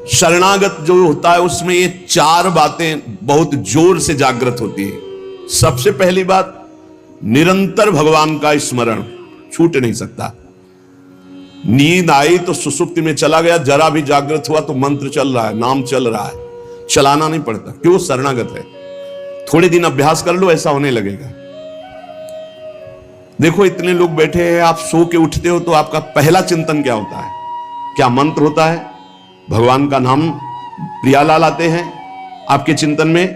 शरणागत जो होता है उसमें ये चार बातें बहुत जोर से जागृत होती है। सबसे पहली बात, निरंतर भगवान का स्मरण छूट नहीं सकता। नींद आई तो सुसुप्ति में चला गया, जरा भी जागृत हुआ तो मंत्र चल रहा है, नाम चल रहा है, चलाना नहीं पड़ता। क्यों? शरणागत है। थोड़े दिन अभ्यास कर लो, ऐसा होने लगेगा। देखो इतने लोग बैठे हैं, आप सो के उठते हो तो आपका पहला चिंतन क्या होता है? क्या मंत्र होता है? भगवान का नाम प्रियालाल आते हैं आपके चिंतन में?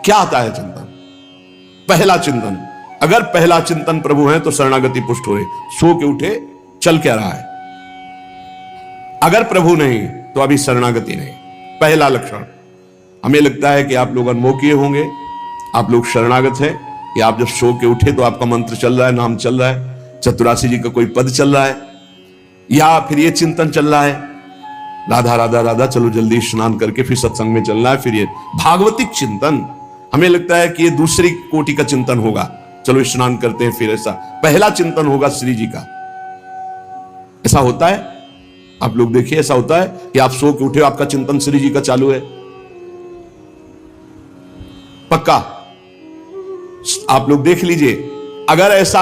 क्या आता है चिंतन? पहला चिंतन। अगर पहला चिंतन प्रभु है तो शरणागति पुष्ट हुए। सो के उठे, चल क्या रहा है? अगर प्रभु नहीं तो अभी शरणागति नहीं। पहला लक्षण। हमें लगता है कि आप लोग अनमोकीय होंगे, आप लोग शरणागत हैं कि आप जब सो के उठे तो आपका मंत्र चल रहा है, नाम चल रहा है, चतुरासी जी का कोई पद चल रहा है, या फिर ये चिंतन चल रहा है, राधा राधा राधा, चलो जल्दी स्नान करके फिर सत्संग में चलना है। फिर ये भागवतिक चिंतन, हमें लगता है कि ये दूसरी कोटि का चिंतन होगा, चलो स्नान करते हैं फिर। ऐसा पहला चिंतन होगा श्री जी का। ऐसा होता है? आप लोग देखिए, ऐसा होता है कि आप सो के उठे, आपका चिंतन श्री जी का चालू है? पक्का? आप लोग देख लीजिए, अगर ऐसा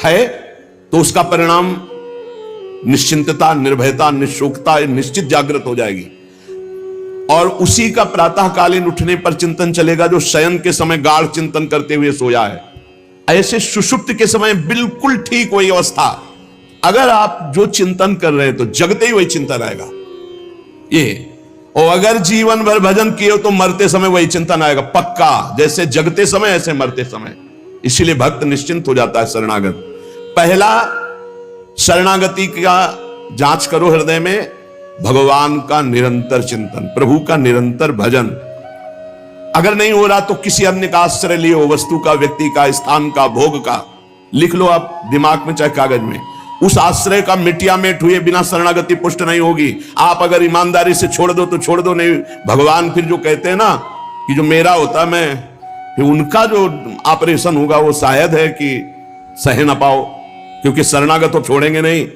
है तो उसका परिणाम निश्चिंतता, निर्भयता, निशोकता निश्चित जागृत हो जाएगी। और उसी का प्रातःकालीन उठने पर चिंतन चलेगा जो शयन के समय गाढ़ चिंतन करते हुए सोया है। ऐसे सुषुप्त के समय बिल्कुल ठीक वही अवस्था। अगर आप जो चिंतन कर रहे हैं तो जगते ही वही चिंतन आएगा ये। और अगर जीवन भर भजन किए हो तो मरते समय वही चिंतन आएगा, पक्का। जैसे जगते समय ऐसे मरते समय। इसीलिए भक्त निश्चिंत हो जाता है शरणागत। पहला, शरणागति का जांच करो हृदय में, भगवान का निरंतर चिंतन, प्रभु का निरंतर भजन। अगर नहीं हो रहा तो किसी अन्य का आश्रय लियो, वस्तु का, व्यक्ति का, स्थान का, भोग का। लिख लो आप दिमाग में चाहे कागज में। उस आश्रय का मिटिया मेट हुए बिना शरणागति पुष्ट नहीं होगी। आप अगर ईमानदारी से छोड़ दो तो छोड़ दो, नहीं भगवान फिर जो कहते हैं ना कि जो मेरा होता है मैं, फिर उनका जो ऑपरेशन होगा वो शायद है कि सह ना पाओ, क्योंकि शरणागत हो छोड़ेंगे नहीं।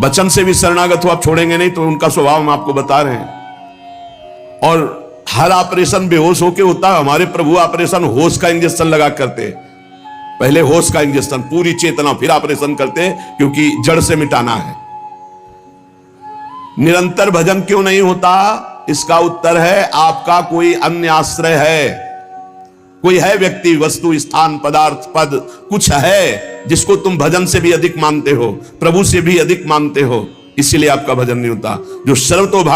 वचन से भी शरणागत हो आप छोड़ेंगे नहीं, तो उनका स्वभाव हम आपको बता रहे हैं। और हर ऑपरेशन बेहोश होके होता है। हमारे प्रभु ऑपरेशन होश का इंजेक्शन लगा करते, पहले होश का इंजेक्शन, पूरी चेतना, फिर ऑपरेशन करते हैं, क्योंकि जड़ से मिटाना है। निरंतर भजन क्यों नहीं होता? इसका उत्तर है, आपका कोई अन्य आश्रय है, कोई है व्यक्ति, वस्तु, स्थान, पदार्थ, पद, कुछ है जिसको तुम भजन से भी अधिक मानते हो, प्रभु से भी अधिक मानते हो, इसीलिए आपका भजन नहीं होता। जो सर्वतोभावी